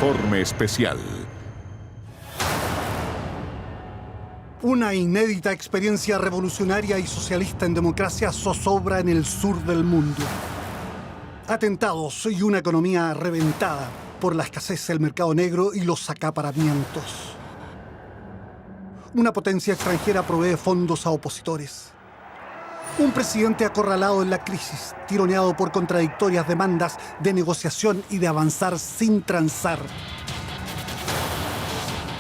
Informe especial. Una inédita experiencia revolucionaria y socialista en democracia zozobra en el sur del mundo. Atentados y una economía reventada por la escasez del mercado negro y los acaparamientos. Una potencia extranjera provee fondos a opositores. Un presidente acorralado en la crisis, tironeado por contradictorias demandas de negociación y de avanzar sin transar.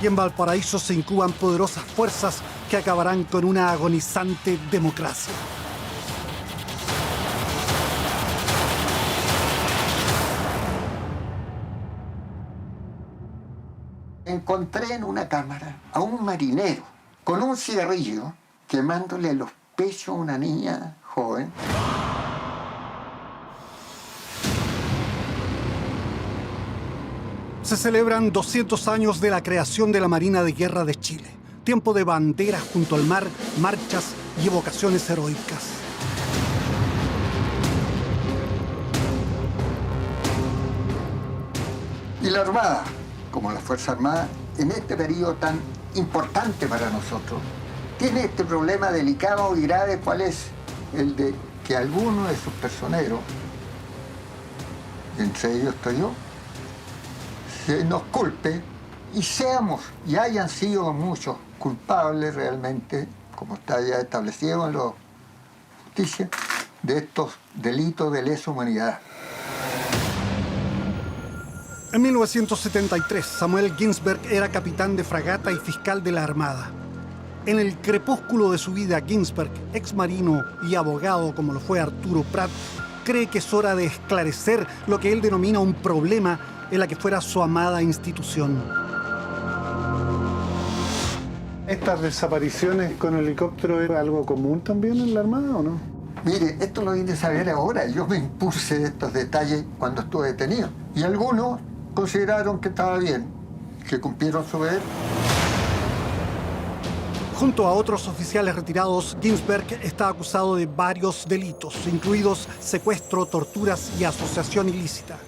Y en Valparaíso se incuban poderosas fuerzas que acabarán con una agonizante democracia. Encontré en una cámara a un marinero con un cigarrillo quemándole los pechos a una niña joven. Se celebran 200 años de la creación de la Marina de Guerra de Chile. Tiempo de banderas junto al mar, marchas y evocaciones heroicas. Y la Armada, como la Fuerza Armada, en este periodo tan importante para nosotros, tiene este problema delicado y grave, ¿cuál es? El de que alguno de sus personeros, entre ellos estoy yo, se nos culpe y seamos y hayan sido muchos culpables realmente, como está ya establecido en la justicia, de estos delitos de lesa humanidad. En 1973, Samuel Ginsberg era capitán de fragata y fiscal de la Armada. En el crepúsculo de su vida, Ginsberg, ex marino y abogado como lo fue Arturo Prat, cree que es hora de esclarecer lo que él denomina un problema en la que fuera su amada institución. ¿Estas desapariciones con helicóptero era algo común también en la Armada o no? Mire, esto lo vine a saber ahora. Yo me impuse de estos detalles cuando estuve detenido. Y algunos consideraron que estaba bien, que cumplieron su deber. Junto a otros oficiales retirados, Ginsberg está acusado de varios delitos, incluidos secuestro, torturas y asociación ilícita.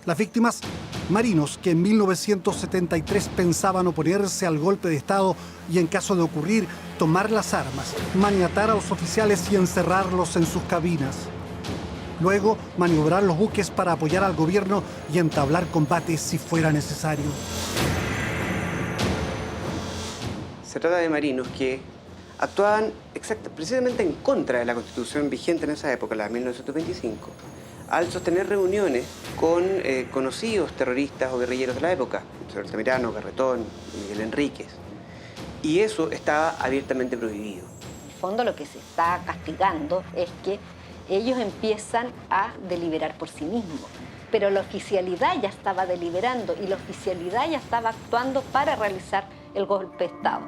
Las víctimas, marinos que en 1973 pensaban oponerse al golpe de Estado y, en caso de ocurrir, tomar las armas, maniatar a los oficiales y encerrarlos en sus cabinas. Luego, maniobrar los buques para apoyar al gobierno y entablar combates si fuera necesario. Se trata de marinos que actuaban precisamente en contra de la Constitución vigente en esa época, la de 1925, al sostener reuniones con conocidos terroristas o guerrilleros de la época, José Altamirano, Garretón, Miguel Enríquez. Y eso estaba abiertamente prohibido. En el fondo lo que se está castigando es que ellos empiezan a deliberar por sí mismos, pero la oficialidad ya estaba deliberando y la oficialidad ya estaba actuando para realizar el golpe de Estado.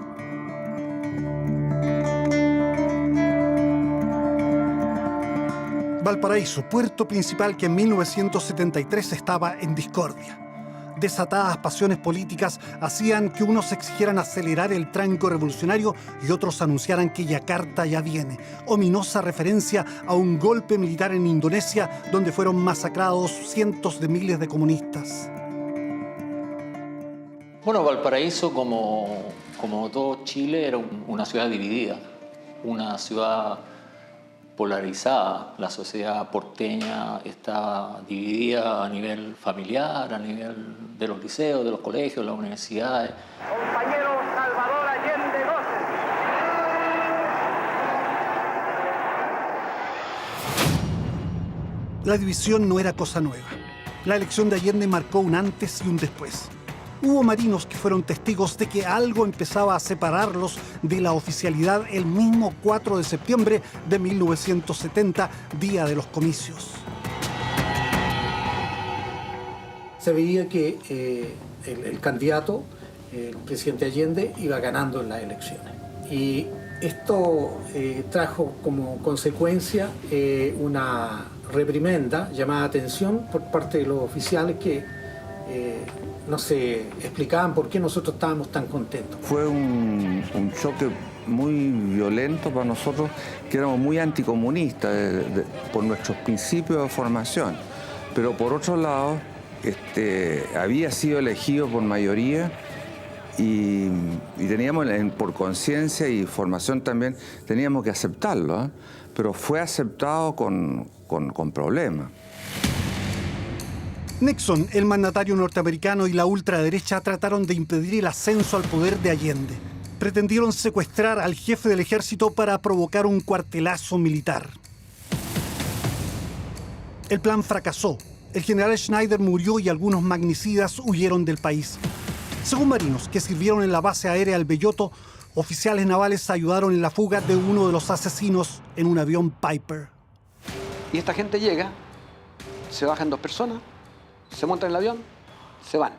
Valparaíso, puerto principal que en 1973 estaba en discordia. Desatadas pasiones políticas hacían que unos exigieran acelerar el tranco revolucionario y otros anunciaran que Yakarta ya viene. Ominosa referencia a un golpe militar en Indonesia donde fueron masacrados cientos de miles de comunistas. Bueno, Valparaíso, como todo Chile, era una ciudad dividida, una ciudad polarizada. La sociedad porteña estaba dividida a nivel familiar, a nivel de los liceos, de los colegios, de las universidades. Compañero Salvador Allende Gómez. La división no era cosa nueva. La elección de Allende marcó un antes y un después. Hubo marinos que fueron testigos de que algo empezaba a separarlos de la oficialidad el mismo 4 de septiembre de 1970, día de los comicios. Se veía que el candidato, el presidente Allende, iba ganando en las elecciones. Y esto trajo como consecuencia una reprimenda, llamada atención por parte de los oficiales que no se explicaban por qué nosotros estábamos tan contentos. Fue un choque muy violento para nosotros, que éramos muy anticomunistas por nuestros principios de formación. Pero por otro lado, había sido elegido por mayoría y teníamos, por conciencia y formación también, teníamos que aceptarlo, ¿eh? Pero fue aceptado con problemas. Nixon, el mandatario norteamericano, y la ultraderecha trataron de impedir el ascenso al poder de Allende. Pretendieron secuestrar al jefe del ejército para provocar un cuartelazo militar. El plan fracasó. El general Schneider murió y algunos magnicidas huyeron del país. Según marinos que sirvieron en la base aérea El Belloto, oficiales navales ayudaron en la fuga de uno de los asesinos en un avión Piper. Y esta gente llega, se bajan 2 personas, se montan en el avión, se van.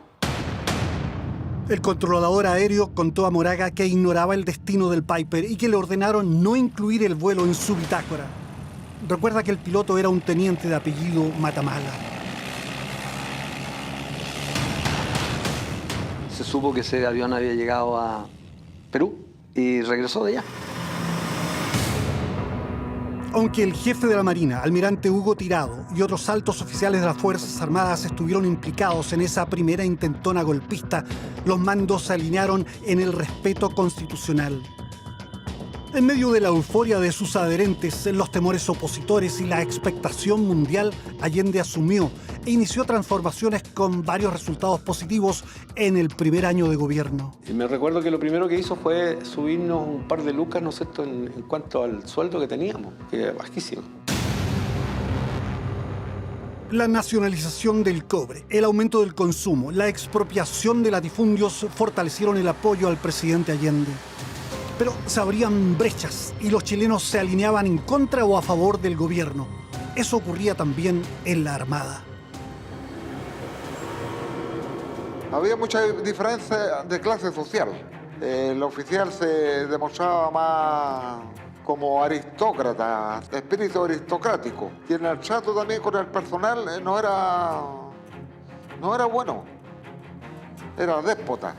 El controlador aéreo contó a Moraga que ignoraba el destino del Piper y que le ordenaron no incluir el vuelo en su bitácora. Recuerda que el piloto era un teniente de apellido Matamala. Se supo que ese avión había llegado a Perú y regresó de allá. Aunque el jefe de la Marina, almirante Hugo Tirado, y otros altos oficiales de las Fuerzas Armadas estuvieron implicados en esa primera intentona golpista, los mandos se alinearon en el respeto constitucional. En medio de la euforia de sus adherentes, los temores opositores y la expectación mundial, Allende asumió e inició transformaciones con varios resultados positivos en el primer año de gobierno. Y me recuerdo que lo primero que hizo fue subirnos un par de lucas, ¿no es cierto?, en cuanto al sueldo que teníamos, que era bajísimo. La nacionalización del cobre, el aumento del consumo, la expropiación de latifundios fortalecieron el apoyo al presidente Allende. Pero se abrían brechas y los chilenos se alineaban en contra o a favor del gobierno. Eso ocurría también en la Armada. Había mucha diferencia de clase social. El oficial se demostraba más como aristócrata, de espíritu aristocrático. Y en el trato también con el personal no era bueno, era déspota.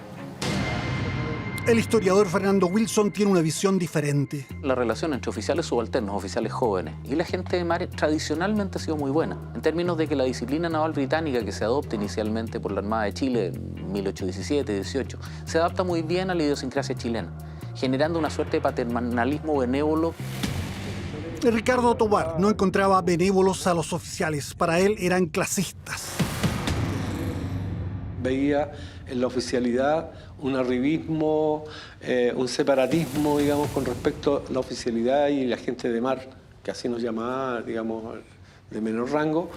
El historiador Fernando Wilson tiene una visión diferente. La relación entre oficiales subalternos, oficiales jóvenes y la gente de mar tradicionalmente ha sido muy buena, en términos de que la disciplina naval británica que se adopta inicialmente por la Armada de Chile en 1817-18 se adapta muy bien a la idiosincrasia chilena, generando una suerte de paternalismo benévolo. Ricardo Tobar no encontraba benévolos a los oficiales, para él eran clasistas. Veía en la oficialidad un arribismo, un separatismo, digamos, con respecto a la oficialidad y la gente de mar, que así nos llamaba, digamos, de menor rango,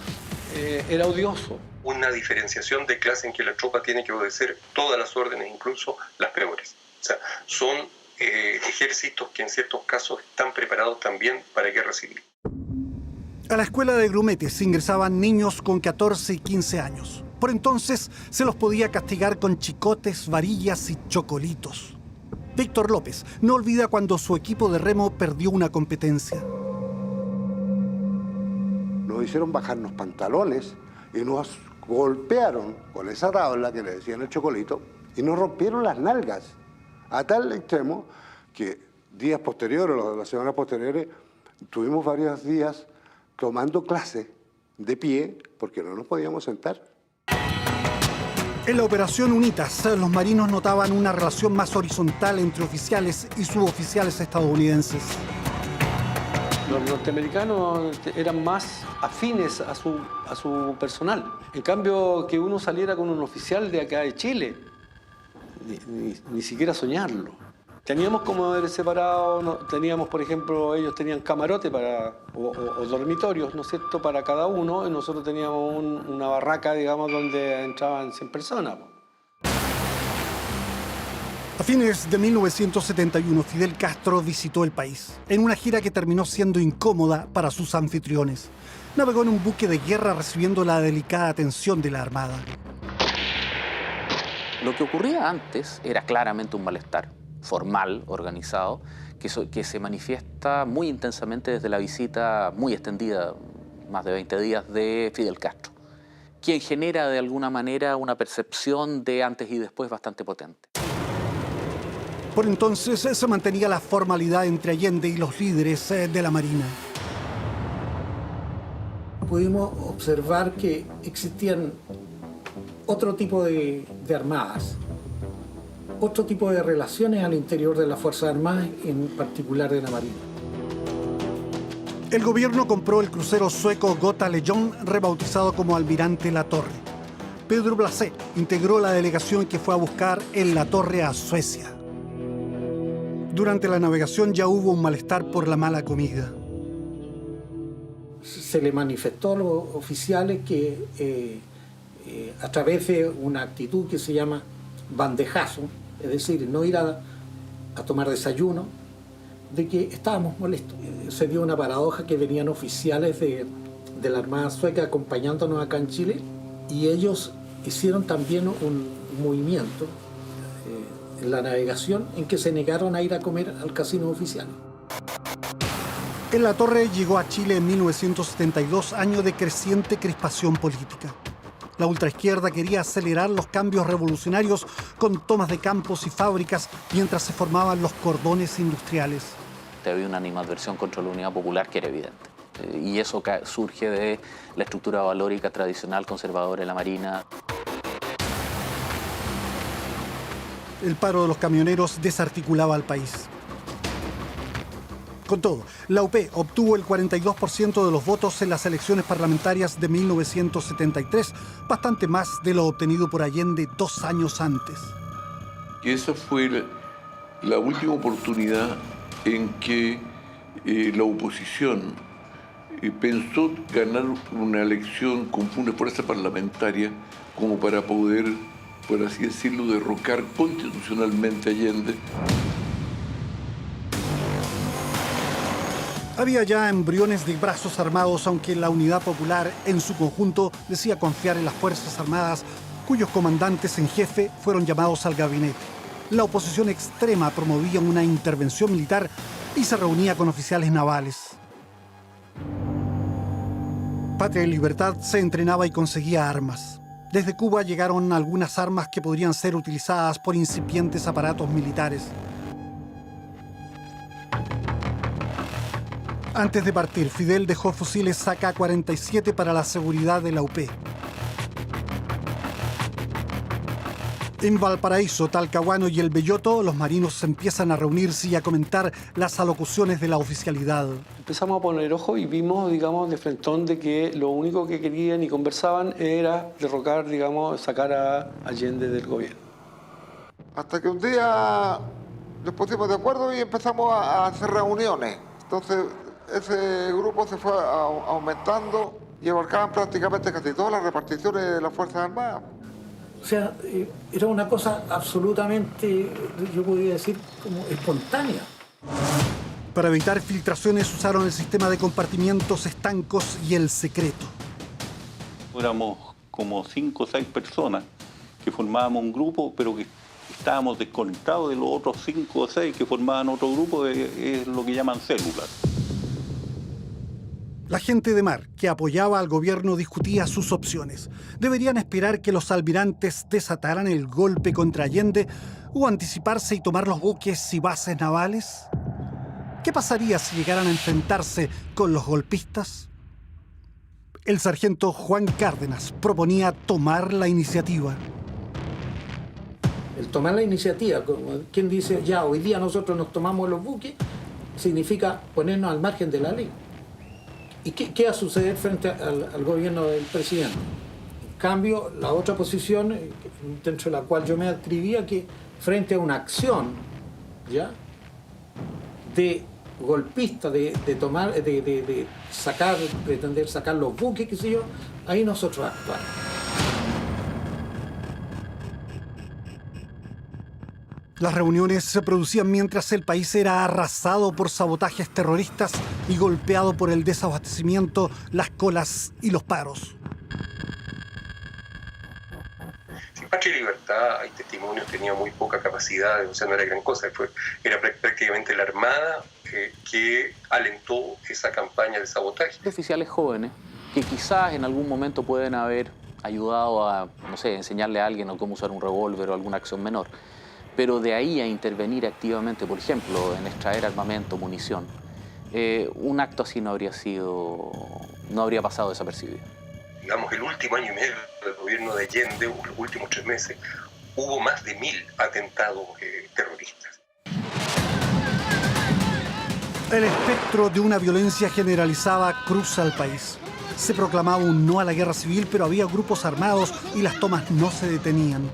era odioso. Una diferenciación de clase en que la tropa tiene que obedecer todas las órdenes, incluso las peores. O sea, son ejércitos que en ciertos casos están preparados también para guerra civil. A la escuela de grumetes ingresaban niños con 14 y 15 años. Por entonces se los podía castigar con chicotes, varillas y chocolitos. Víctor López no olvida cuando su equipo de remo perdió una competencia. Nos hicieron bajarnos pantalones y nos golpearon con esa tabla que le decían el chocolito y nos rompieron las nalgas a tal extremo que días posteriores, las semanas posteriores, tuvimos varios días tomando clase de pie porque no nos podíamos sentar. En la operación UNITAS, los marinos notaban una relación más horizontal entre oficiales y suboficiales estadounidenses. Los norteamericanos eran más afines a su personal. En cambio, que uno saliera con un oficial de acá de Chile, ni siquiera soñarlo. Teníamos comedores separados, no, teníamos, por ejemplo, ellos tenían camarote o dormitorios, ¿no es cierto?, para cada uno, y nosotros teníamos una barraca, digamos, donde entraban 100 personas. A fines de 1971, Fidel Castro visitó el país, en una gira que terminó siendo incómoda para sus anfitriones. Navegó en un buque de guerra recibiendo la delicada atención de la Armada. Lo que ocurría antes era claramente un malestar formal, organizado, que se manifiesta muy intensamente desde la visita muy extendida, más de 20 días, de Fidel Castro, quien genera de alguna manera una percepción de antes y después bastante potente. Por entonces se mantenía la formalidad entre Allende y los líderes de la Marina. Pudimos observar que existían otro tipo de armadas, otro tipo de relaciones al interior de las Fuerzas Armadas, en particular de la Marina. El gobierno compró el crucero sueco Gotha Legion, rebautizado como Almirante La Torre. Pedro Blasé integró la delegación que fue a buscar en La Torre a Suecia. Durante la navegación ya hubo un malestar por la mala comida. Se le manifestó a los oficiales que a través de una actitud que se llama bandejazo, es decir, no ir a tomar desayuno, de que estábamos molestos. Se dio una paradoja que venían oficiales de la Armada Sueca acompañándonos acá en Chile y ellos hicieron también un movimiento en la navegación en que se negaron a ir a comer al casino oficial. En La Torre llegó a Chile en 1972, año de creciente crispación política. La ultraizquierda quería acelerar los cambios revolucionarios con tomas de campos y fábricas mientras se formaban los cordones industriales. Había una animadversión contra la Unidad Popular que era evidente. Y eso surge de la estructura valórica tradicional conservadora de la Marina. El paro de los camioneros desarticulaba al país. Con todo, la UP obtuvo el 42% de los votos en las elecciones parlamentarias de 1973, bastante más de lo obtenido por Allende 2 años antes. Y esa fue la última oportunidad en que la oposición pensó ganar una elección con una fuerza parlamentaria como para poder, por así decirlo, derrocar constitucionalmente a Allende. Había ya embriones de brazos armados, aunque la Unidad Popular en su conjunto decía confiar en las Fuerzas Armadas, cuyos comandantes en jefe fueron llamados al gabinete. La oposición extrema promovía una intervención militar y se reunía con oficiales navales. Patria y Libertad se entrenaba y conseguía armas. Desde Cuba llegaron algunas armas que podrían ser utilizadas por incipientes aparatos militares. Antes de partir, Fidel dejó fusiles AK-47 para la seguridad de la UP. En Valparaíso, Talcahuano y El Belloto, los marinos empiezan a reunirse y a comentar las alocuciones de la oficialidad. Empezamos a poner ojo y vimos, digamos, de frentón de que lo único que querían y conversaban era derrocar, digamos, sacar a Allende del gobierno. Hasta que un día nos pusimos de acuerdo y empezamos a hacer reuniones. Entonces, ese grupo se fue aumentando y abarcaban prácticamente casi todas las reparticiones de las Fuerzas Armadas. O sea, era una cosa absolutamente, yo podría decir, como espontánea. Para evitar filtraciones usaron el sistema de compartimientos estancos y el secreto. Éramos como 5 o 6 personas que formábamos un grupo, pero que estábamos desconectados de los otros 5 o 6 que formaban otro grupo, es lo que llaman células. La gente de mar que apoyaba al gobierno discutía sus opciones. ¿Deberían esperar que los almirantes desataran el golpe contra Allende o anticiparse y tomar los buques y bases navales? ¿Qué pasaría si llegaran a enfrentarse con los golpistas? El sargento Juan Cárdenas proponía tomar la iniciativa. El tomar la iniciativa, como quien dice, ya hoy día nosotros nos tomamos los buques, significa ponernos al margen de la ley. ¿Y qué va a suceder frente al gobierno del presidente? En cambio, la otra posición, dentro de la cual yo me adscribía, que frente a una acción, ¿ya?, de golpista, de sacar, pretender sacar los buques, qué sé yo, ahí nosotros actuamos. Las reuniones se producían mientras el país era arrasado por sabotajes terroristas y golpeado por el desabastecimiento, las colas y los paros. Si Patria y Libertad, hay testimonios, tenía muy poca capacidad, o sea, no era gran cosa, era prácticamente la Armada que alentó esa campaña de sabotaje. Oficiales jóvenes que quizás en algún momento pueden haber ayudado a, no sé, enseñarle a alguien cómo usar un revólver o alguna acción menor. Pero de ahí a intervenir activamente, por ejemplo, en extraer armamento, munición, un acto así no habría pasado desapercibido. digamos, el último año y medio del gobierno de Allende, los últimos 3 meses, hubo más de 1000 atentados terroristas. El espectro de una violencia generalizada cruza el país. Se proclamaba un no a la guerra civil, pero había grupos armados y las tomas no se detenían.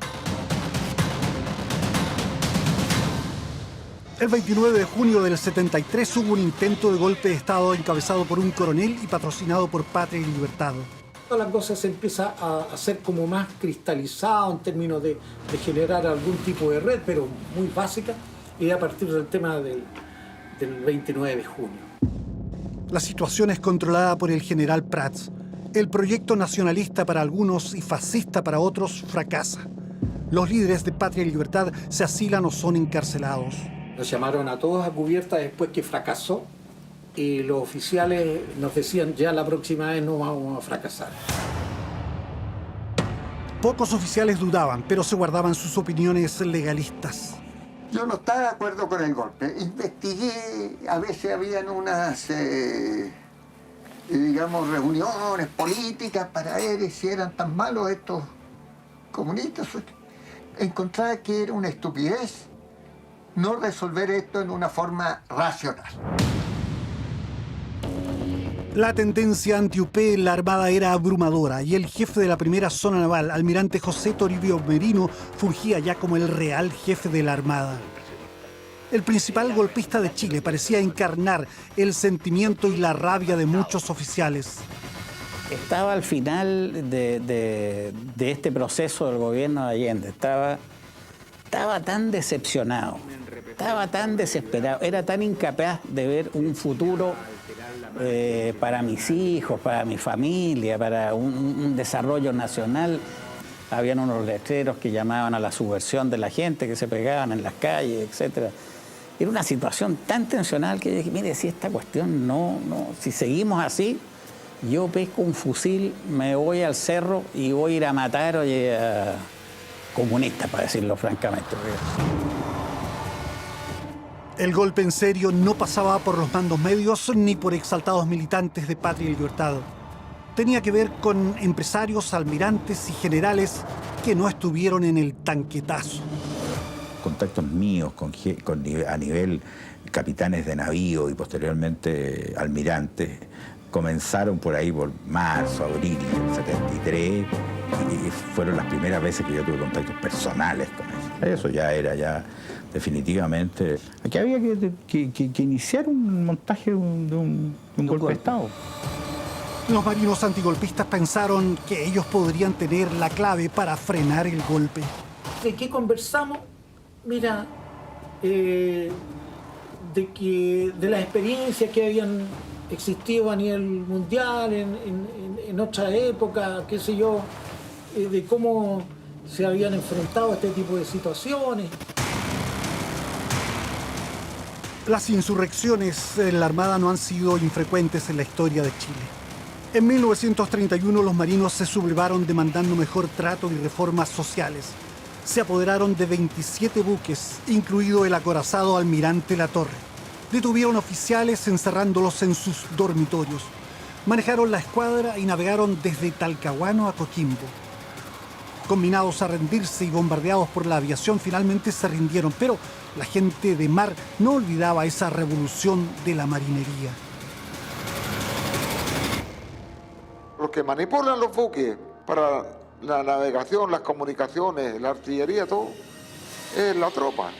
El 29 de junio del 73 hubo un intento de golpe de Estado encabezado por un coronel y patrocinado por Patria y Libertad. La cosa se empieza a hacer como más cristalizada en términos de generar algún tipo de red, pero muy básica, y a partir del tema del 29 de junio. La situación es controlada por el general Prats. El proyecto nacionalista para algunos y fascista para otros fracasa. Los líderes de Patria y Libertad se asilan o son encarcelados. Nos llamaron a todos a cubierta después que fracasó y los oficiales nos decían ya la próxima vez no vamos a fracasar. Pocos oficiales dudaban, pero se guardaban sus opiniones legalistas. Yo no estaba de acuerdo con el golpe. Investigué, a veces habían unas, digamos, reuniones políticas para ver si eran tan malos estos comunistas. Encontraba que era una estupidez no resolver esto en una forma racional. La tendencia anti-UP en la Armada era abrumadora y el jefe de la primera zona naval, almirante José Toribio Merino, fungía ya como el real jefe de la Armada. El principal golpista de Chile parecía encarnar el sentimiento y la rabia de muchos oficiales. Estaba al final de este proceso del gobierno de Allende. Estaba tan decepcionado, estaba tan desesperado, era tan incapaz de ver un futuro para mis hijos, para mi familia, para un desarrollo nacional. Habían unos letreros que llamaban a la subversión de la gente, que se pegaban en las calles, etc. Era una situación tan tensional que yo dije, mire, si esta cuestión si seguimos así, yo pesco un fusil, me voy al cerro y voy a ir a matar a comunistas, para decirlo francamente. El golpe en serio no pasaba por los mandos medios ni por exaltados militantes de Patria y Libertad. Tenía que ver con empresarios, almirantes y generales que no estuvieron en el tanquetazo. Contactos míos a nivel capitanes de navío y posteriormente almirantes comenzaron por ahí por marzo, abril del 73 y fueron las primeras veces que yo tuve contactos personales con ellos. Eso ya era definitivamente... Aquí había que iniciar un montaje de un golpe de Estado. Los marinos antigolpistas pensaron que ellos podrían tener la clave para frenar el golpe. ¿De qué conversamos? Mira, de las experiencias que habían existido a nivel mundial en otra época, qué sé yo, de cómo se habían enfrentado a este tipo de situaciones. Las insurrecciones en la Armada no han sido infrecuentes en la historia de Chile. En 1931 los marinos se sublevaron demandando mejor trato y reformas sociales. Se apoderaron de 27 buques, incluido el acorazado Almirante Latorre. Detuvieron oficiales encerrándolos en sus dormitorios. Manejaron la escuadra y navegaron desde Talcahuano a Coquimbo. Combinados a rendirse y bombardeados por la aviación, finalmente se rindieron, pero la gente de mar no olvidaba esa revolución de la marinería. Los que manipulan los buques para la navegación, las comunicaciones, la artillería, todo, es la tropa.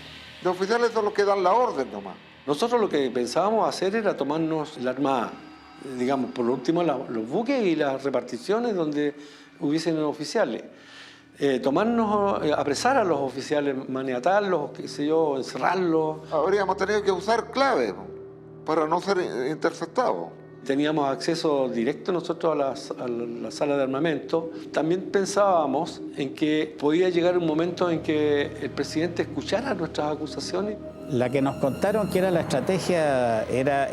Los oficiales son los que dan la orden nomás. Nosotros lo que pensábamos hacer era tomarnos la armada, digamos, por lo último los buques y las reparticiones donde hubiesen oficiales. Apresar a los oficiales, maniatarlos, qué sé yo, encerrarlos. Habríamos tenido que usar claves para no ser interceptados. Teníamos acceso directo nosotros a la sala de armamento. También pensábamos en que podía llegar un momento en que el presidente escuchara nuestras acusaciones. La que nos contaron que era la estrategia era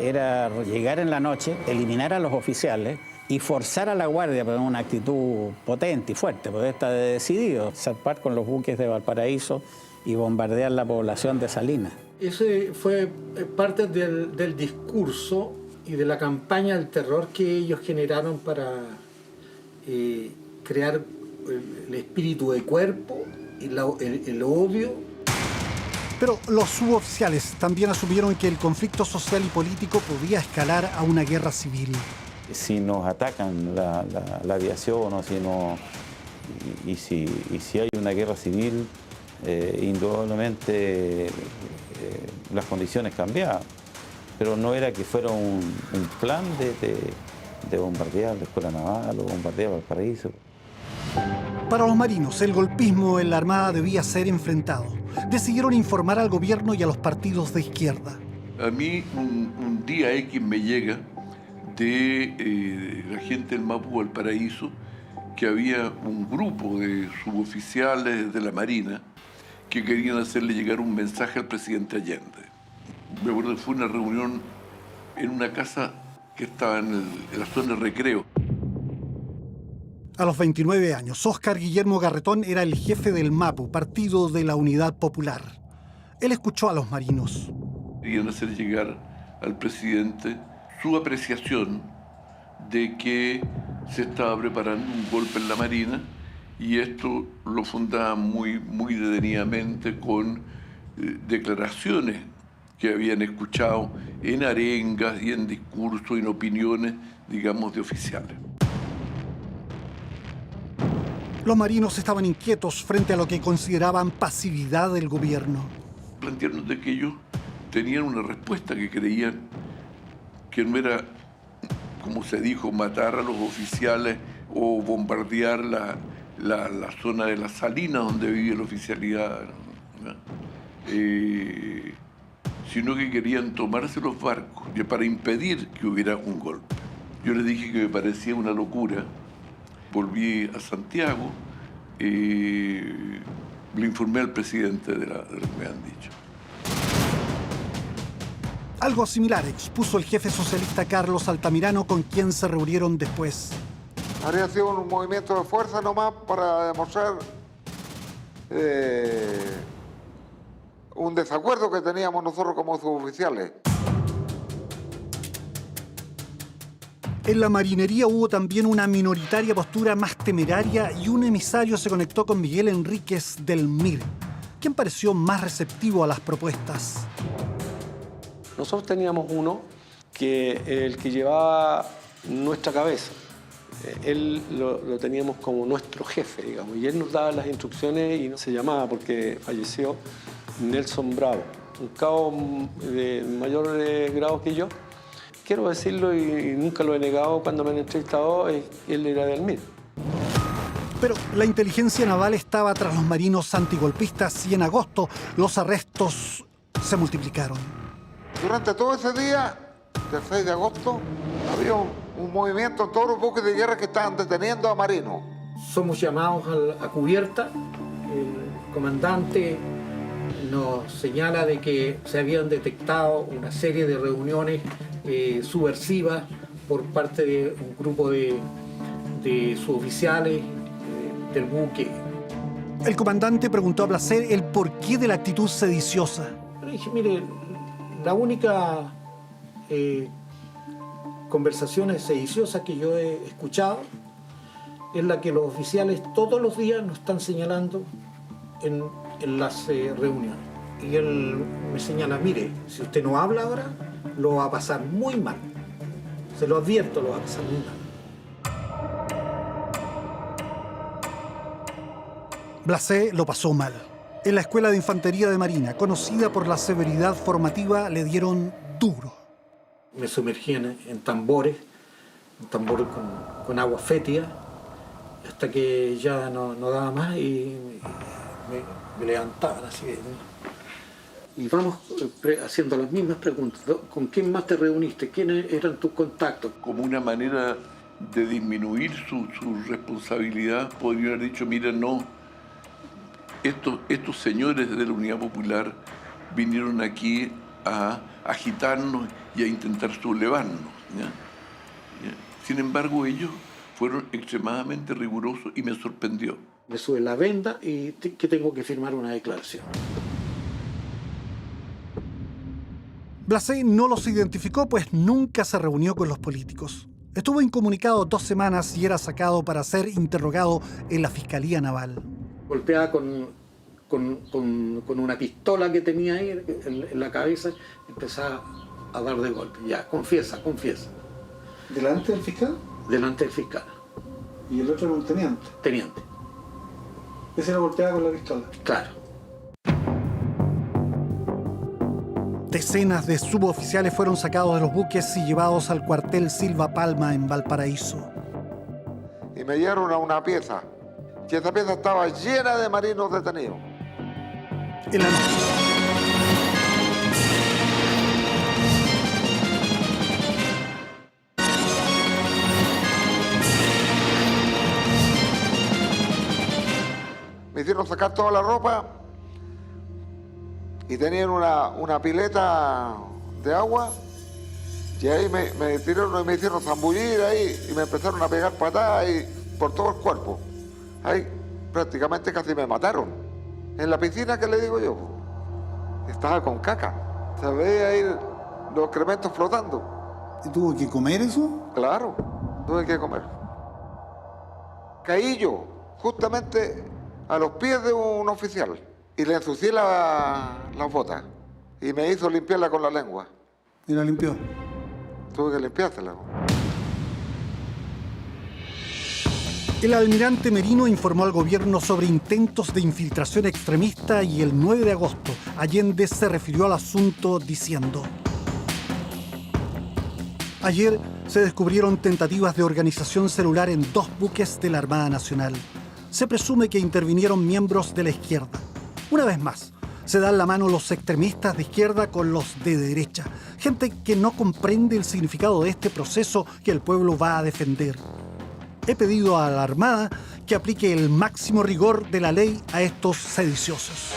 llegar en la noche, eliminar a los oficiales y forzar a la guardia con una actitud potente y fuerte, porque está decidido, zarpar con los buques de Valparaíso y bombardear la población de Salinas. Ese fue parte del discurso y de la campaña del terror que ellos generaron para crear el espíritu de cuerpo y el odio. Pero los suboficiales también asumieron que el conflicto social y político podía escalar a una guerra civil. Si nos atacan la aviación o si no, y si hay una guerra civil, indudablemente las condiciones cambiaban. Pero no era que fuera un plan de bombardear la Escuela Naval o bombardear Valparaíso. Para los marinos, el golpismo en la Armada debía ser enfrentado. Decidieron informar al gobierno y a los partidos de izquierda. A mí un día X me llega de la gente del Mapu Valparaíso que había un grupo de suboficiales de la Marina que querían hacerle llegar un mensaje al presidente Allende. Me acuerdo que fue una reunión en una casa que estaba en la zona de recreo. A los 29 años, Óscar Guillermo Garretón era el jefe del MAPU, Partido de la Unidad Popular. Él escuchó a los marinos. Querían hacer llegar al presidente su apreciación de que se estaba preparando un golpe en la Marina y esto lo fundaban muy detenidamente con declaraciones que habían escuchado en arengas y en discursos y en opiniones, digamos, de oficiales. Los marinos estaban inquietos frente a lo que consideraban pasividad del gobierno. Plantearon de que ellos tenían una respuesta que creían que no era, como se dijo, matar a los oficiales o bombardear la zona de las Salinas donde vivía la oficialidad, sino que querían tomarse los barcos para impedir que hubiera un golpe. Yo les dije que me parecía una locura. Volví a Santiago, le informé al presidente de lo que me han dicho. Algo similar expuso el jefe socialista Carlos Altamirano, con quien se reunieron después. Habría sido un movimiento de fuerza nomás para demostrar un desacuerdo que teníamos nosotros como suboficiales. En la marinería hubo también una minoritaria postura más temeraria y un emisario se conectó con Miguel Enríquez del MIR, quien pareció más receptivo a las propuestas. Nosotros teníamos uno el que llevaba nuestra cabeza. Él lo teníamos como nuestro jefe, digamos, y él nos daba las instrucciones y se llamaba, porque falleció, Nelson Bravo, un cabo de mayor grado que yo. Quiero decirlo y nunca lo he negado cuando me han entrevistado, él era del MIR. Pero la inteligencia naval estaba tras los marinos antigolpistas y en agosto los arrestos se multiplicaron. Durante todo ese día, del 6 de agosto, había un movimiento en todos los buques de guerra que estaban deteniendo a marinos. Somos llamados a cubierta. El comandante nos señala de que se habían detectado una serie de reuniones subversivas por parte de un grupo de suboficiales del buque. El comandante preguntó a Blaser el porqué de la actitud sediciosa. Le dije, mire, la única conversación sediciosa que yo he escuchado es la que los oficiales todos los días nos están señalando en las reuniones. Y él me señala, mire, si usted no habla ahora, lo va a pasar muy mal. Se lo advierto, lo va a pasar muy mal. Blaser lo pasó mal. En la Escuela de Infantería de Marina, conocida por la severidad formativa, le dieron duro. Me sumergí en tambores con agua fétida, hasta que ya no daba más y me levantaban así. Y vamos haciendo las mismas preguntas. ¿Con quién más te reuniste? ¿Quiénes eran tus contactos? Como una manera de disminuir su responsabilidad, podrían haber dicho, mira, no, estos señores de la Unidad Popular vinieron aquí a agitarnos y a intentar sublevarnos. ¿Ya? Sin embargo, ellos fueron extremadamente rigurosos y me sorprendió. Me sube la venda y que tengo que firmar una declaración. Blaser no los identificó, pues nunca se reunió con los políticos. Estuvo incomunicado 2 semanas y era sacado para ser interrogado en la Fiscalía Naval. Golpeaba con una pistola que tenía ahí en la cabeza, empezaba a dar de golpe. Ya, confiesa. ¿Delante del fiscal? Delante del fiscal. ¿Y el otro era un teniente? Teniente. ¿Ese lo golpeaba con la pistola? Claro. Decenas de suboficiales fueron sacados de los buques y llevados al cuartel Silva Palma en Valparaíso. Y me llevaron a una pieza, y esa pieza estaba llena de marinos detenidos. En la noche. Me hicieron sacar toda la ropa y tenían una pileta de agua y ahí me tiraron y me hicieron zambullir ahí y me empezaron a pegar patadas por todo el cuerpo. Ahí prácticamente casi me mataron. En la piscina, que le digo yo, estaba con caca. Se veía ahí los excrementos flotando. ¿Y tuvo que comer eso? Claro, tuve que comer. Caí yo justamente a los pies de un oficial y le ensucié las botas y me hizo limpiarla con la lengua. ¿Y la limpió? Tuve que limpiársela. El almirante Merino informó al gobierno sobre intentos de infiltración extremista y el 9 de agosto Allende se refirió al asunto diciendo: ayer se descubrieron tentativas de organización celular en 2 buques de la Armada Nacional. Se presume que intervinieron miembros de la izquierda. Una vez más, se dan la mano los extremistas de izquierda con los de derecha, gente que no comprende el significado de este proceso que el pueblo va a defender. He pedido a la Armada que aplique el máximo rigor de la ley a estos sediciosos.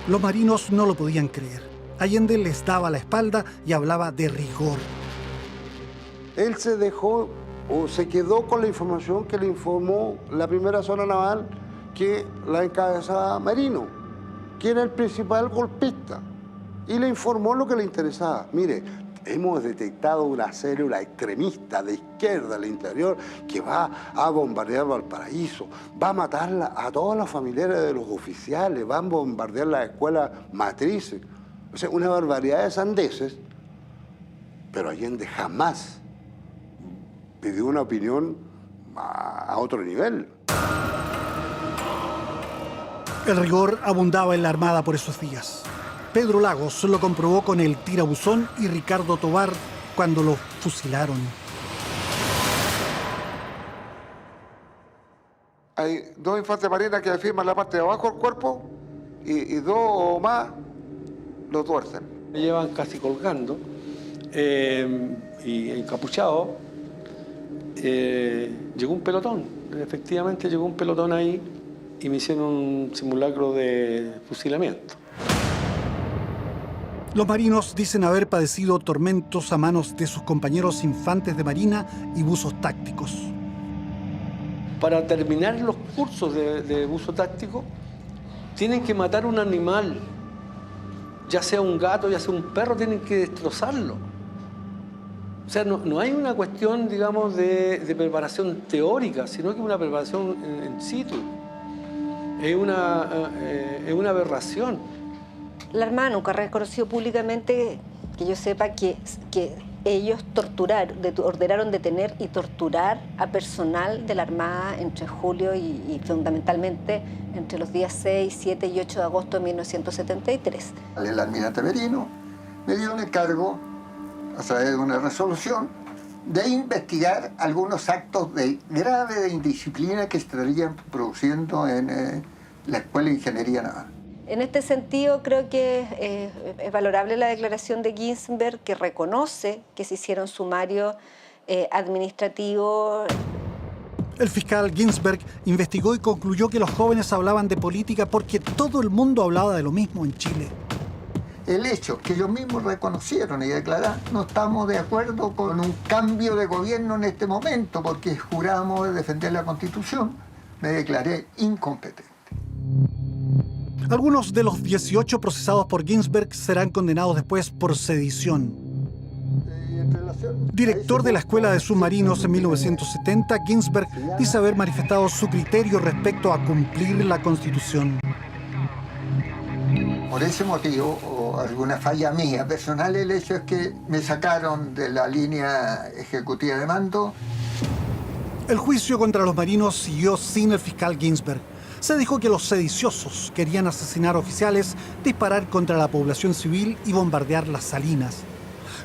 Los marinos no lo podían creer. Allende les daba la espalda y hablaba de rigor. Él se dejó o se quedó con la información que le informó la primera zona naval, que la encabezaba Merino, que era el principal golpista, y le informó lo que le interesaba. Mire, hemos detectado una célula extremista de izquierda al interior que va a bombardear Valparaíso, va a matar a todas las familiares de los oficiales, va a bombardear las escuelas matrices. O sea, una barbaridad de sandeces, pero Allende jamás pidió una opinión a otro nivel. El rigor abundaba en la Armada por esos días. Pedro Lagos lo comprobó con el tirabuzón y Ricardo Tobar cuando lo fusilaron. Hay 2 infantes marinas que firman la parte de abajo del cuerpo y 2 o más lo tuercen. Me llevan casi colgando y encapuchado. Llegó un pelotón, efectivamente llegó un pelotón ahí y me hicieron un simulacro de fusilamiento. Los marinos dicen haber padecido tormentos a manos de sus compañeros infantes de marina y buzos tácticos. Para terminar los cursos de buzo táctico, tienen que matar un animal, ya sea un gato, ya sea un perro, tienen que destrozarlo. O sea, no hay una cuestión, digamos, de preparación teórica, sino que una preparación in situ. Es una aberración. La Armada nunca ha reconocido públicamente, que yo sepa, que ellos ordenaron detener y torturar a personal de la Armada entre julio y fundamentalmente entre los días 6, 7 y 8 de agosto de 1973. El almirante Merino me dio un encargo a través de una resolución de investigar algunos actos de grave indisciplina que se estarían produciendo en la Escuela de Ingeniería Naval. En este sentido, creo que es valorable la declaración de Ginsberg, que reconoce que se hicieron sumarios administrativos. El fiscal Ginsberg investigó y concluyó que los jóvenes hablaban de política porque todo el mundo hablaba de lo mismo en Chile. El hecho que ellos mismos reconocieron y declararon: no estamos de acuerdo con un cambio de gobierno en este momento porque juramos defender la Constitución, me declaré incompetente. Algunos de los 18 procesados por Ginsberg serán condenados después por sedición. Director de la Escuela de Submarinos en 1970, Ginsberg dice haber manifestado su criterio respecto a cumplir la Constitución. Por ese motivo, o alguna falla mía personal, el hecho es que me sacaron de la línea ejecutiva de mando. El juicio contra los marinos siguió sin el fiscal Ginsberg. Se dijo que los sediciosos querían asesinar oficiales, disparar contra la población civil y bombardear las salinas.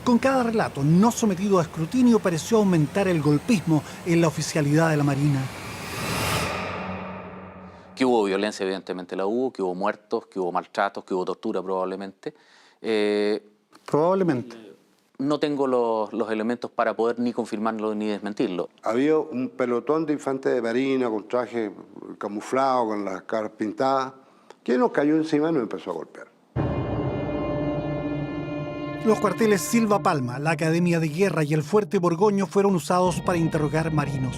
Con cada relato no sometido a escrutinio pareció aumentar el golpismo en la oficialidad de la Marina. Que hubo violencia, evidentemente la hubo, que hubo muertos, que hubo maltratos, que hubo tortura probablemente. Probablemente. No tengo los elementos para poder ni confirmarlo ni desmentirlo. Había un pelotón de infantes de marina con traje camuflado, con las caras pintadas, que nos cayó encima y nos empezó a golpear. Los cuarteles Silva Palma, la Academia de Guerra y el Fuerte Borgoño fueron usados para interrogar marinos.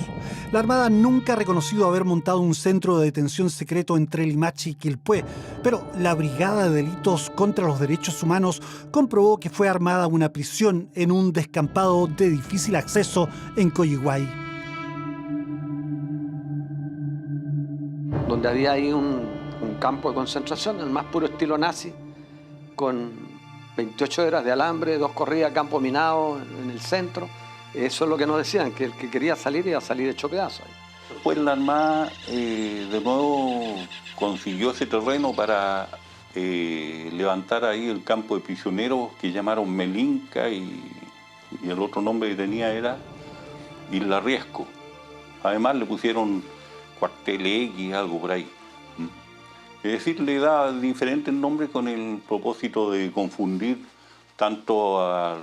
La Armada nunca ha reconocido haber montado un centro de detención secreto entre Limache y Quilpué, pero la Brigada de Delitos contra los Derechos Humanos comprobó que fue armada una prisión en un descampado de difícil acceso en Coyihuay. Donde había ahí un campo de concentración, el más puro estilo nazi, con 28 horas de alambre, 2 corridas a campo minado en el centro. Eso es lo que nos decían, que el que quería salir iba a salir hecho pedazos. Después la Armada de nuevo consiguió ese terreno para levantar ahí el campo de prisioneros que llamaron Melinca y el otro nombre que tenía era Isla Riesco. Además le pusieron cuartel X, algo por ahí. Es decir, le da diferentes nombres con el propósito de confundir tanto a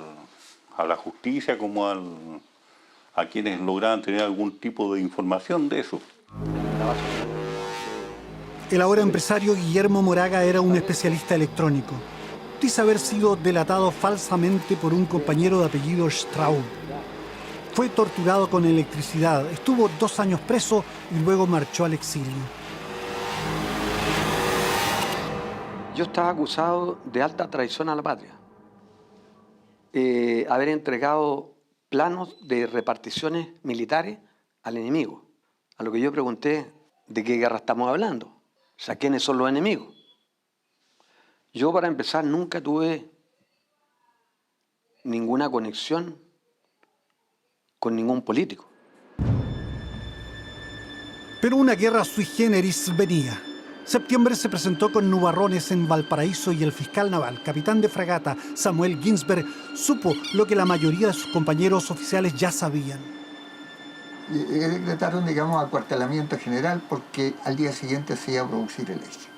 la justicia como a quienes lograban tener algún tipo de información de eso. El ahora empresario Guillermo Moraga era un especialista electrónico. Dice haber sido delatado falsamente por un compañero de apellido Straub. Fue torturado con electricidad, estuvo 2 años preso y luego marchó al exilio. Yo estaba acusado de alta traición a la patria. Haber entregado planos de reparticiones militares al enemigo. A lo que yo pregunté, ¿de qué guerra estamos hablando? O sea, ¿quiénes son los enemigos? Yo, para empezar, nunca tuve ninguna conexión con ningún político. Pero una guerra sui generis venía. Septiembre se presentó con nubarrones en Valparaíso y el fiscal naval, capitán de fragata Samuel Ginsberg, supo lo que la mayoría de sus compañeros oficiales ya sabían. Y decretaron, digamos, acuartelamiento general porque al día siguiente se iba a producir el hecho.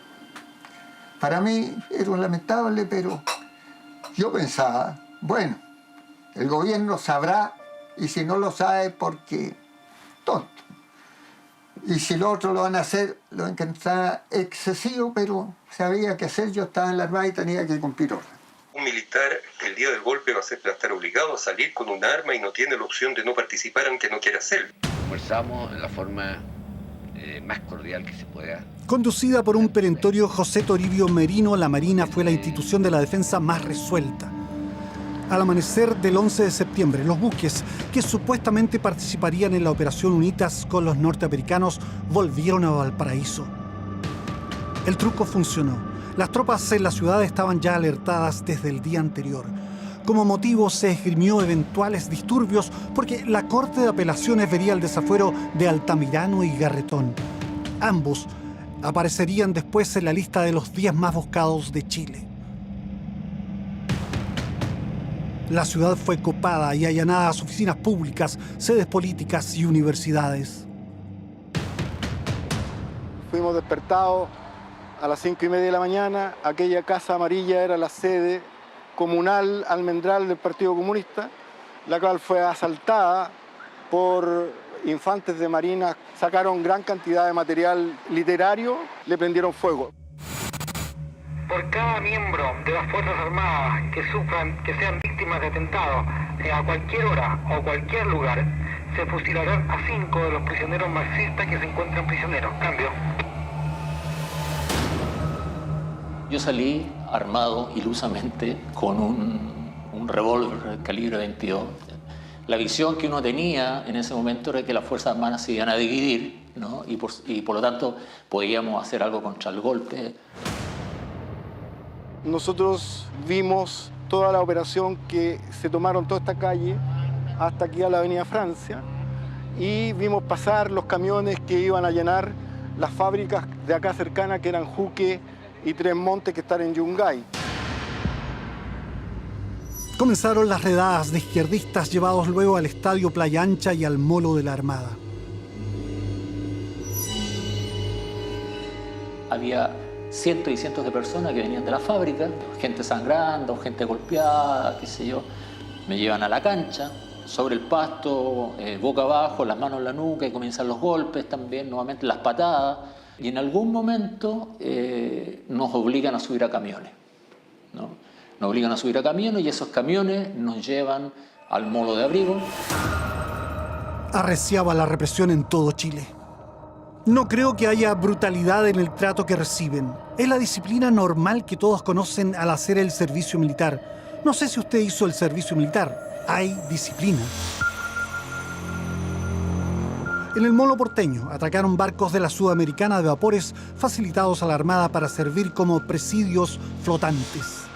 Para mí era un lamentable, pero yo pensaba, bueno, el gobierno sabrá, y si no lo sabe, porque tonto. Y si lo otro lo van a hacer, lo encontraba excesivo, pero sabía qué hacer. Yo estaba en la Armada y tenía que cumplir orden. Un militar el día del golpe va a estar obligado a salir con un arma y no tiene la opción de no participar aunque no quiera hacerlo. Conversamos en la forma más cordial que se pueda. Conducida por un perentorio José Toribio Merino, la Marina fue la institución de la defensa más resuelta. Al amanecer del 11 de septiembre, los buques que supuestamente participarían en la Operación Unitas con los norteamericanos volvieron a Valparaíso. El truco funcionó. Las tropas en la ciudad estaban ya alertadas desde el día anterior. Como motivo se esgrimió eventuales disturbios porque la Corte de Apelaciones vería el desafuero de Altamirano y Garretón. Ambos aparecerían después en la lista de los 10 más buscados de Chile. La ciudad fue copada y allanadas oficinas públicas, sedes políticas y universidades. Fuimos despertados a las 5:30 de la mañana. Aquella casa amarilla era la sede comunal almendral del Partido Comunista, la cual fue asaltada por infantes de marina. Sacaron gran cantidad de material literario, le prendieron fuego. Por cada miembro de las Fuerzas Armadas que sean víctimas de atentados a cualquier hora o cualquier lugar, se fusilarán a 5 de los prisioneros marxistas que se encuentran prisioneros. Cambio. Yo salí armado ilusamente con un revólver calibre 22 La visión que uno tenía en ese momento era que las Fuerzas Armadas se iban a dividir, ¿no? y por lo tanto podíamos hacer algo contra el golpe. Nosotros vimos toda la operación que se tomaron toda esta calle hasta aquí a la Avenida Francia y vimos pasar los camiones que iban a llenar las fábricas de acá cercanas, que eran Juque y Tres Montes, que están en Yungay. Comenzaron las redadas de izquierdistas llevados luego al Estadio Playa Ancha y al Molo de la Armada. Había cientos y cientos de personas que venían de la fábrica, gente sangrando, gente golpeada, qué sé yo. Me llevan a la cancha, sobre el pasto, boca abajo, las manos en la nuca, y comienzan los golpes también, nuevamente las patadas. Y en algún momento nos obligan a subir a camiones, ¿no? Nos obligan a subir a camiones y esos camiones nos llevan al Molo de Abrigo. Arreciaba la represión en todo Chile. No creo que haya brutalidad en el trato que reciben. Es la disciplina normal que todos conocen al hacer el servicio militar. No sé si usted hizo el servicio militar. Hay disciplina. En el Molo porteño atracaron barcos de la Sudamericana de vapores facilitados a la Armada para servir como presidios flotantes.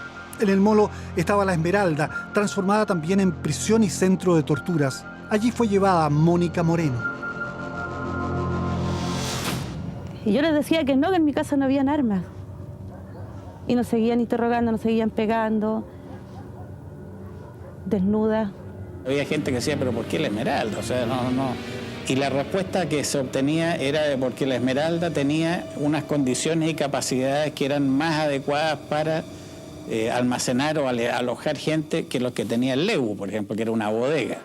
En el Molo estaba la Esmeralda, transformada también en prisión y centro de torturas. Allí fue llevada Mónica Moreno. Y yo les decía que en mi casa no habían armas. Y nos seguían interrogando, nos seguían pegando, desnuda. Había gente que decía, pero ¿por qué la Esmeralda? O sea, no. Y la respuesta que se obtenía era de porque la Esmeralda tenía unas condiciones y capacidades que eran más adecuadas para almacenar o alojar gente que los que tenía el Lebu, por ejemplo, que era una bodega.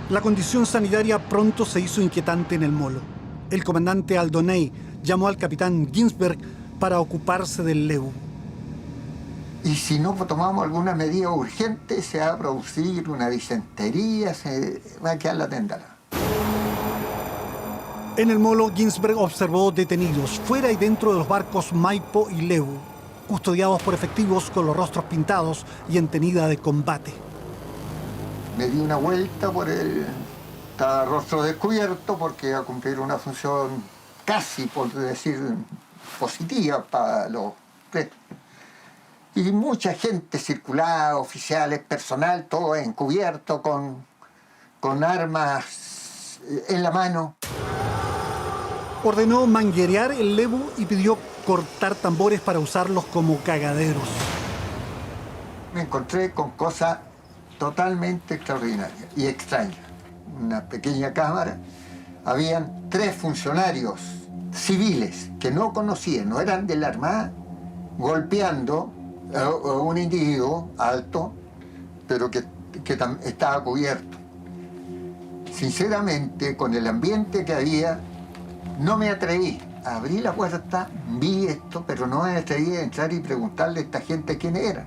La condición sanitaria pronto se hizo inquietante en el Molo. El comandante Aldoney llamó al capitán Ginsberg para ocuparse del Lebu. Y si no tomamos alguna medida urgente, se va a producir una disentería, se va a quedar la tendala. En el Molo, Ginsberg observó detenidos fuera y dentro de los barcos Maipo y Lebu, custodiados por efectivos con los rostros pintados y en tenida de combate. Me di una vuelta por el rostro descubierto porque iba a cumplir una función casi, por decir, positiva para los presos. Y mucha gente circulaba, oficiales, personal, todo encubierto, con armas en la mano. Ordenó manguerear el Lebu y pidió cortar tambores para usarlos como cagaderos. Me encontré con cosas totalmente extraordinarias y extrañas. Una pequeña cámara, habían 3 funcionarios civiles que no conocían, no eran de la Armada, golpeando a un individuo alto, pero que estaba cubierto. Sinceramente, con el ambiente que había, no me atreví. Abrí la puerta, vi esto, pero no me atreví a entrar y preguntarle a esta gente quiénes eran.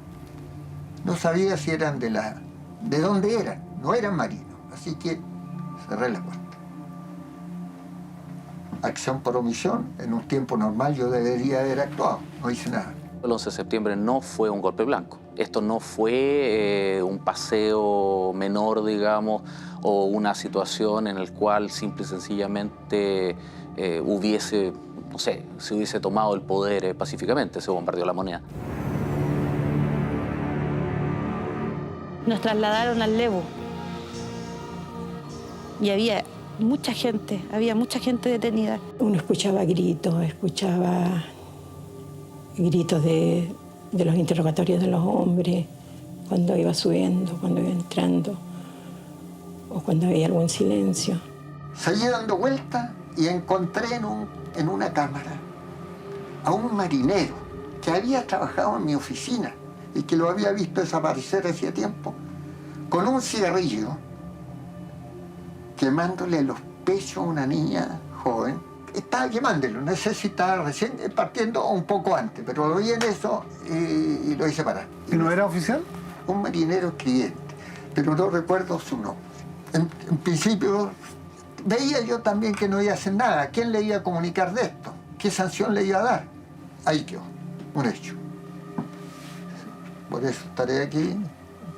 No sabía si eran de dónde eran, no eran marinos, así que cerré la puerta. Acción por omisión, en un tiempo normal yo debería haber actuado, no hice nada. El 11 de septiembre no fue un golpe blanco. Esto no fue un paseo menor, digamos, o una situación en la cual simple y sencillamente hubiese, no sé, se hubiese tomado el poder pacíficamente, se bombardeó la Moneda. Nos trasladaron al Lebu y había mucha gente detenida. Uno escuchaba gritos de los interrogatorios de los hombres, cuando iba subiendo, cuando iba entrando, o cuando había algún silencio. Seguí dando vueltas y encontré en una cámara a un marinero que había trabajado en mi oficina y que lo había visto desaparecer hacía tiempo, con un cigarrillo, quemándole los pechos a una niña joven. Estaba quemándolo, no sé si estaba recién partiendo o un poco antes, pero lo vi en eso y lo hice parar. ¿Y no era oficial? Un marinero escribiente, pero no recuerdo su nombre. En principio, veía yo también que no iba a hacer nada. ¿Quién le iba a comunicar de esto? ¿Qué sanción le iba a dar? Ahí quedó, un hecho. Por eso estaré aquí,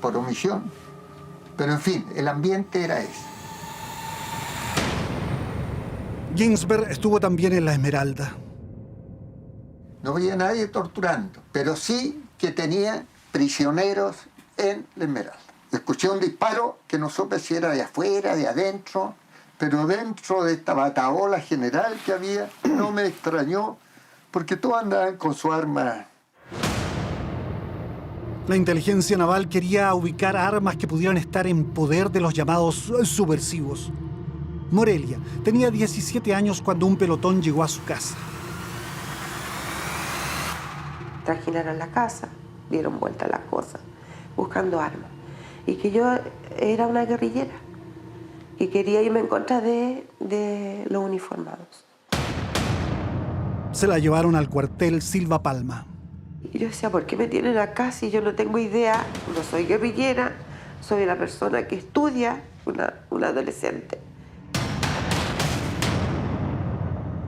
por omisión, Pero en fin, el ambiente era ese. Ginsberg estuvo también en La Esmeralda. No había nadie torturando, pero sí que tenía prisioneros en La Esmeralda. Escuché un disparo que no supe si era de afuera, de adentro, pero dentro de esta batahola general que había, no me extrañó, porque todos andaban con su arma. La inteligencia naval quería ubicar armas que pudieran estar en poder de los llamados subversivos. Morelia tenía 17 años cuando un pelotón llegó a su casa. Trajinaron la casa, dieron vuelta las cosas, buscando armas. Y que yo era una guerrillera y quería irme en contra de los uniformados. Se la llevaron al cuartel Silva Palma. Y yo decía, ¿por qué me tienen acá si yo no tengo idea? No soy guerrillera, soy una persona que estudia, una adolescente.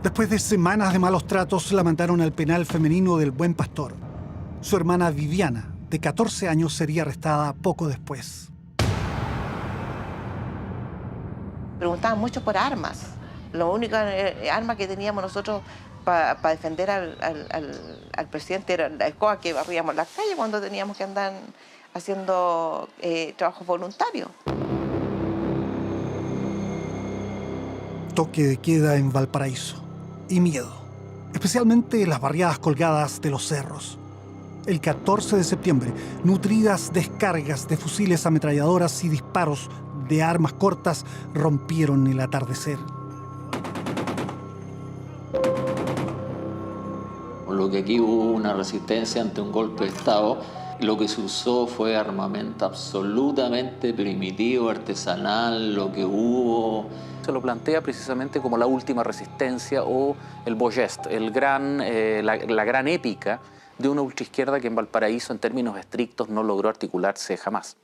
Después de semanas de malos tratos, la mandaron al penal femenino del Buen Pastor. Su hermana Viviana, de 14 años, sería arrestada poco después. Preguntaban mucho por armas. La única arma que teníamos nosotros para defender al presidente era la escoba que barríamos las calles cuando teníamos que andar haciendo trabajos voluntarios. Toque de queda en Valparaíso. Y miedo, especialmente las barriadas colgadas de los cerros. El 14 de septiembre, nutridas descargas de fusiles, ametralladoras y disparos de armas cortas rompieron el atardecer. Por lo que aquí hubo una resistencia ante un golpe de Estado, lo que se usó fue armamento absolutamente primitivo, artesanal, lo que hubo. Se lo plantea precisamente como la última resistencia o el beau geste, la gran épica de una ultraizquierda que en Valparaíso, en términos estrictos, no logró articularse jamás.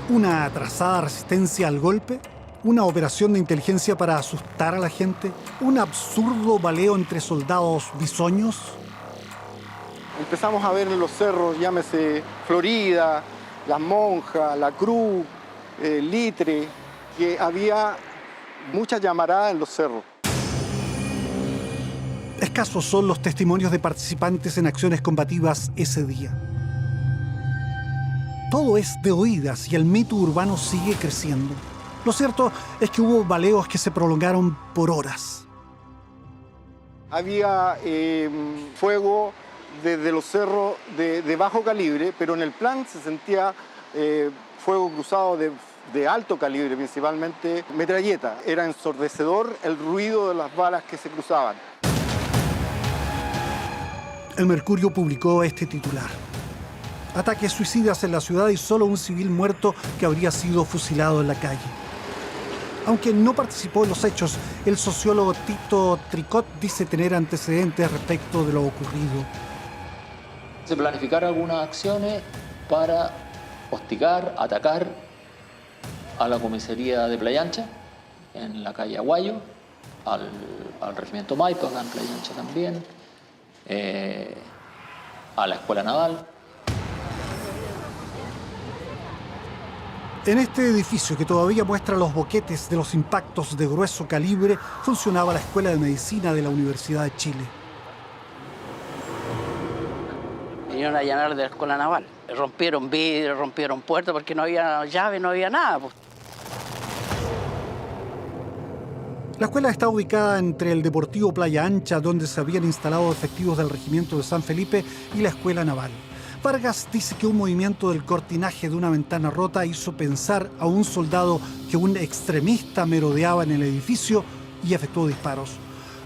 Una atrasada resistencia al golpe, una operación de inteligencia para asustar a la gente, un absurdo baleo entre soldados bisoños. Empezamos a ver en los cerros, llámese Florida, Las Monjas, La Cruz, Litre, que había mucha llamarada en los cerros. Escasos son los testimonios de participantes en acciones combativas ese día. Todo es de oídas y el mito urbano sigue creciendo. Lo cierto es que hubo baleos que se prolongaron por horas. Había fuego desde los cerros de bajo calibre, pero en el plan se sentía fuego cruzado de alto calibre, principalmente metralleta. Era ensordecedor el ruido de las balas que se cruzaban. El Mercurio publicó este titular: ataques suicidas en la ciudad y solo un civil muerto que habría sido fusilado en la calle. Aunque no participó en los hechos, el sociólogo Tito Tricot dice tener antecedentes respecto de lo ocurrido. Se planificaron algunas acciones para hostigar, atacar a la comisaría de Playa Ancha, en la calle Aguayo, al regimiento Maipo, acá en Playa Ancha también, a la escuela naval. En este edificio, que todavía muestra los boquetes de los impactos de grueso calibre, funcionaba la Escuela de Medicina de la Universidad de Chile. Vinieron a llenar de la Escuela Naval. Rompieron vidrio, rompieron puertas porque no había llave, no había nada. La escuela está ubicada entre el Deportivo Playa Ancha, donde se habían instalado efectivos del Regimiento de San Felipe, y la Escuela Naval. Vargas dice que un movimiento del cortinaje de una ventana rota hizo pensar a un soldado que un extremista merodeaba en el edificio y efectuó disparos.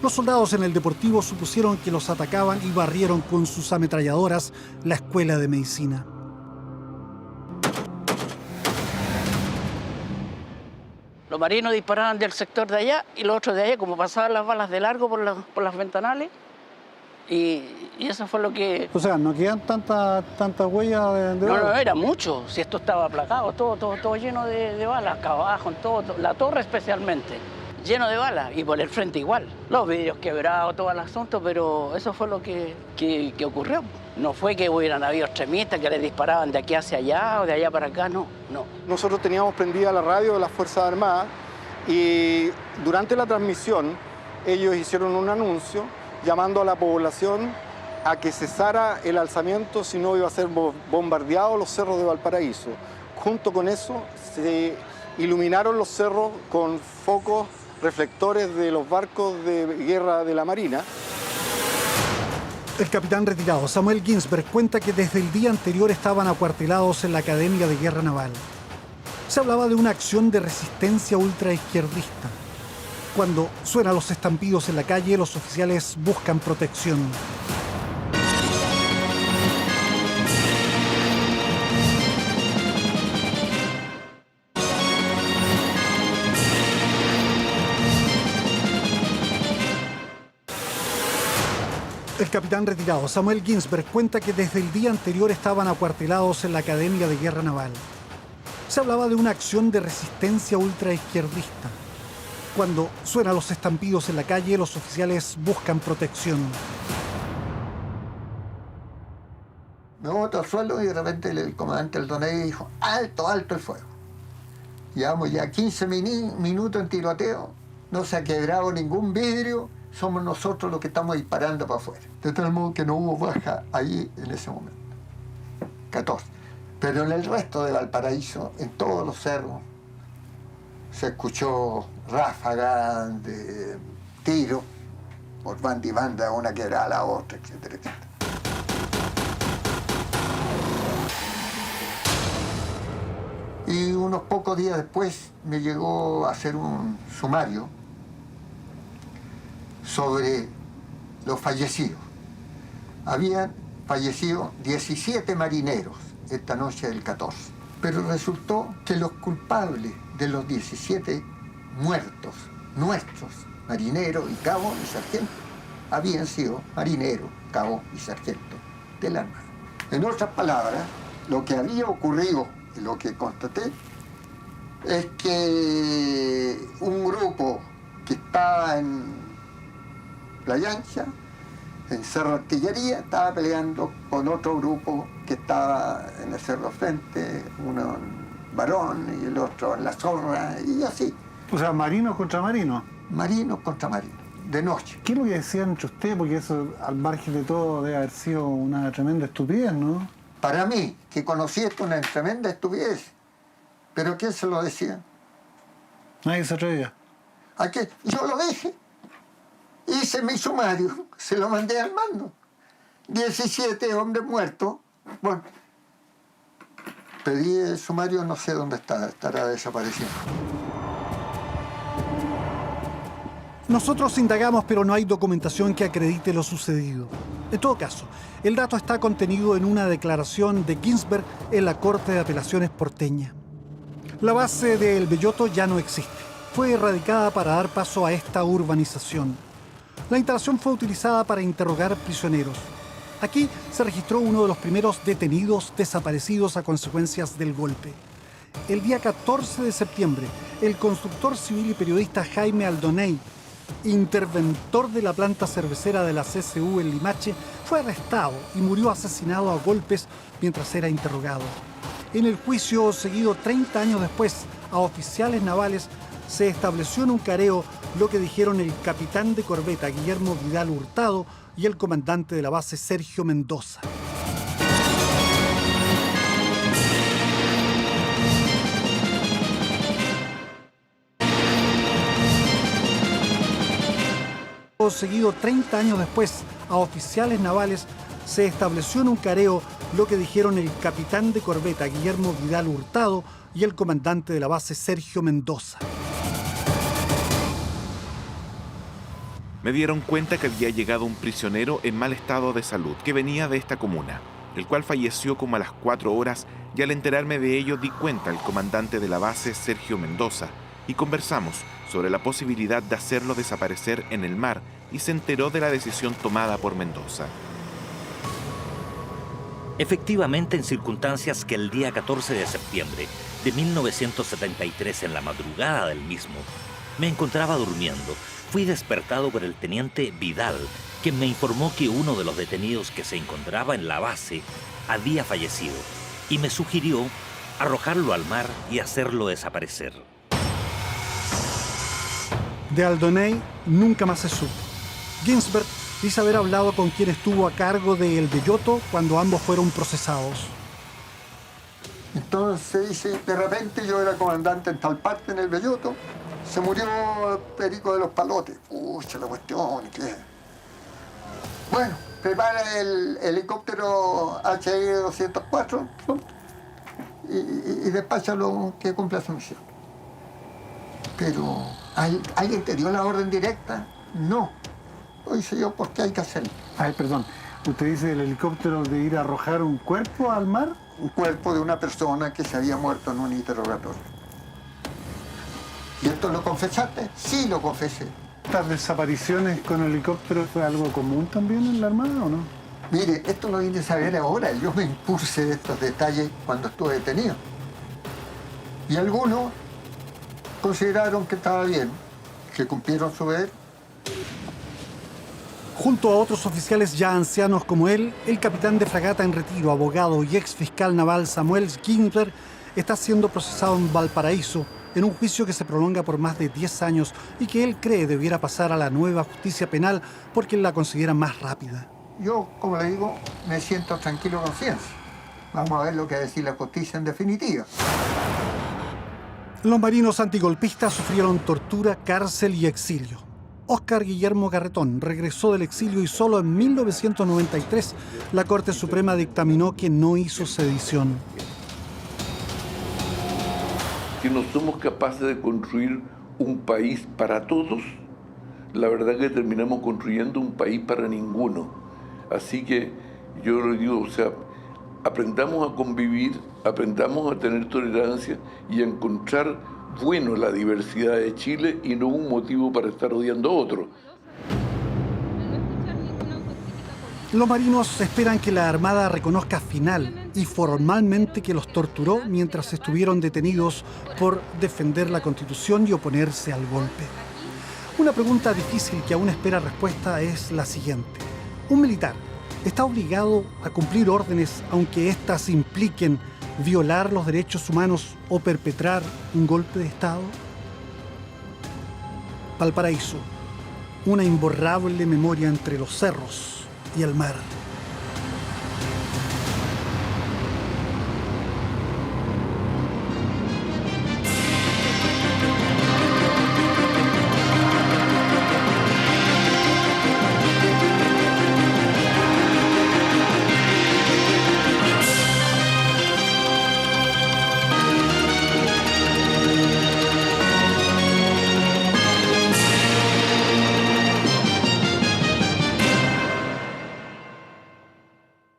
Los soldados en el Deportivo supusieron que los atacaban y barrieron con sus ametralladoras la Escuela de Medicina. Los marinos disparaban del sector de allá y los otros de allá, como pasaban las balas de largo por las ventanales. Y eso fue lo que... O sea, ¿no quedan tantas huellas de balas? No, era mucho. Si esto estaba aplacado, todo lleno de balas, acá abajo, en todo, la torre especialmente, lleno de balas. Y por el frente igual. Los vidrios quebrados, todo el asunto, pero eso fue lo que ocurrió. No fue que hubieran habido extremistas que les disparaban de aquí hacia allá o de allá para acá, no. Nosotros teníamos prendida la radio de las Fuerzas Armadas y durante la transmisión ellos hicieron un anuncio llamando a la población a que cesara el alzamiento, si no iba a ser bombardeado los cerros de Valparaíso. Junto con eso se iluminaron los cerros con focos reflectores de los barcos de guerra de la Marina. El capitán retirado Samuel Ginsberg cuenta que desde el día anterior estaban acuartelados en la Academia de Guerra Naval. Se hablaba de una acción de resistencia ultraizquierdista. Cuando suenan los estampidos en la calle, los oficiales buscan protección. El capitán retirado Samuel Ginsberg cuenta que desde el día anterior estaban acuartelados en la Academia de Guerra Naval. Se hablaba de una acción de resistencia ultraizquierdista. Cuando suenan los estampidos en la calle, los oficiales buscan protección. Me boto al suelo y de repente el comandante Aldonegui dijo: alto, alto el fuego. Llevamos ya 15 minutos en tiroteo, no se ha quebrado ningún vidrio, somos nosotros los que estamos disparando para afuera. De tal modo que no hubo baja ahí en ese momento. 14. Pero en el resto de Valparaíso, en todos los cerros, se escuchó ráfagas de tiro por banda y banda, una que era a la otra, etcétera, etcétera. Y unos pocos días después me llegó a hacer un sumario sobre los fallecidos. Habían fallecido 17 marineros esta noche del 14, pero resultó que los culpables de los 17 muertos nuestros, marineros y cabos y sargentos, habían sido marineros, cabos y sargentos del Armada. En otras palabras, lo que había ocurrido y lo que constaté es que un grupo que estaba en Playa Ancha, en Cerro Artillería, estaba peleando con otro grupo que estaba en el Cerro Frente, uno en Barón y el otro en La Zorra, y así. O sea, marinos contra marinos. Marinos contra marinos, de noche. ¿Qué es lo que decían entre ustedes? Porque eso, al margen de todo, debe haber sido una tremenda estupidez, ¿no? Para mí, que conocí esto, una tremenda estupidez. ¿Pero quién se lo decía? Nadie se atrevía. ¿A qué? Yo lo dije. Hice mi sumario, se lo mandé al mando. 17 hombres muertos. Bueno, pedí el sumario, no sé dónde está, estará desapareciendo. Nosotros indagamos, pero no hay documentación que acredite lo sucedido. En todo caso, el dato está contenido en una declaración de Ginsberg en la Corte de Apelaciones porteña. La base de El Belloto ya no existe. Fue erradicada para dar paso a esta urbanización. La instalación fue utilizada para interrogar prisioneros. Aquí se registró uno de los primeros detenidos desaparecidos a consecuencias del golpe. El día 14 de septiembre, el constructor civil y periodista Jaime Aldonegui, interventor de la planta cervecera de la CSU en Limache, fue arrestado y murió asesinado a golpes mientras era interrogado. En el juicio seguido 30 años después a oficiales navales, se estableció en un careo lo que dijeron el capitán de corbeta Guillermo Vidal Hurtado y el comandante de la base Sergio Mendoza. Seguido 30 años después a oficiales navales, se estableció en un careo lo que dijeron el capitán de corbeta Guillermo Vidal Hurtado y el comandante de la base Sergio Mendoza. Me dieron cuenta que había llegado un prisionero en mal estado de salud que venía de esta comuna, el cual falleció como a las 4 horas, y al enterarme de ello di cuenta al comandante de la base Sergio Mendoza y conversamos sobre la posibilidad de hacerlo desaparecer en el mar, y se enteró de la decisión tomada por Mendoza. Efectivamente, en circunstancias que el día 14 de septiembre de 1973, en la madrugada del mismo, me encontraba durmiendo, fui despertado por el teniente Vidal, quien me informó que uno de los detenidos que se encontraba en la base había fallecido y me sugirió arrojarlo al mar y hacerlo desaparecer. De Aldoney nunca más se supo. Ginsberg dice haber hablado con quien estuvo a cargo de El Belloto cuando ambos fueron procesados. Entonces dice, de repente yo era comandante en tal parte en El Belloto, se murió Perico de los Palotes. Pucha, la cuestión, ¿qué? Bueno, prepara el helicóptero HI-204 y despáchalo que cumpla su misión. Pero, ¿alguien te dio la orden directa? No. Lo hice yo porque hay que hacerlo. Ay, perdón. ¿Usted dice el helicóptero de ir a arrojar un cuerpo al mar? Un cuerpo de una persona que se había muerto en un interrogatorio. ¿Y esto lo confesaste? Sí, lo confesé. ¿Estas desapariciones con helicóptero fue algo común también en la Armada o no? Mire, esto lo vine a saber ahora. Yo me impuse de estos detalles cuando estuve detenido. Y algunos consideraron que estaba bien, que cumplieron su deber. Junto a otros oficiales ya ancianos como él, el capitán de fragata en retiro, abogado y ex fiscal naval Samuel Ginsberg está siendo procesado en Valparaíso en un juicio que se prolonga por más de 10 años y que él cree debiera pasar a la nueva justicia penal porque la considera más rápida. Yo, como le digo, me siento tranquilo con conciencia. Vamos a ver lo que va a decir la justicia en definitiva. Los marinos antigolpistas sufrieron tortura, cárcel y exilio. Óscar Guillermo Garretón regresó del exilio y solo en 1993 la Corte Suprema dictaminó que no hizo sedición. Si no somos capaces de construir un país para todos, la verdad que terminamos construyendo un país para ninguno. Así que yo le digo, o sea, aprendamos a convivir, aprendamos a tener tolerancia y a encontrar bueno la diversidad de Chile y no un motivo para estar odiando a otro. Los marinos esperan que la Armada reconozca final y formalmente que los torturó mientras estuvieron detenidos por defender la Constitución y oponerse al golpe. Una pregunta difícil que aún espera respuesta es la siguiente. ¿Un militar está obligado a cumplir órdenes aunque éstas impliquen violar los derechos humanos o perpetrar un golpe de Estado? Valparaíso, una imborrable memoria entre los cerros y el mar.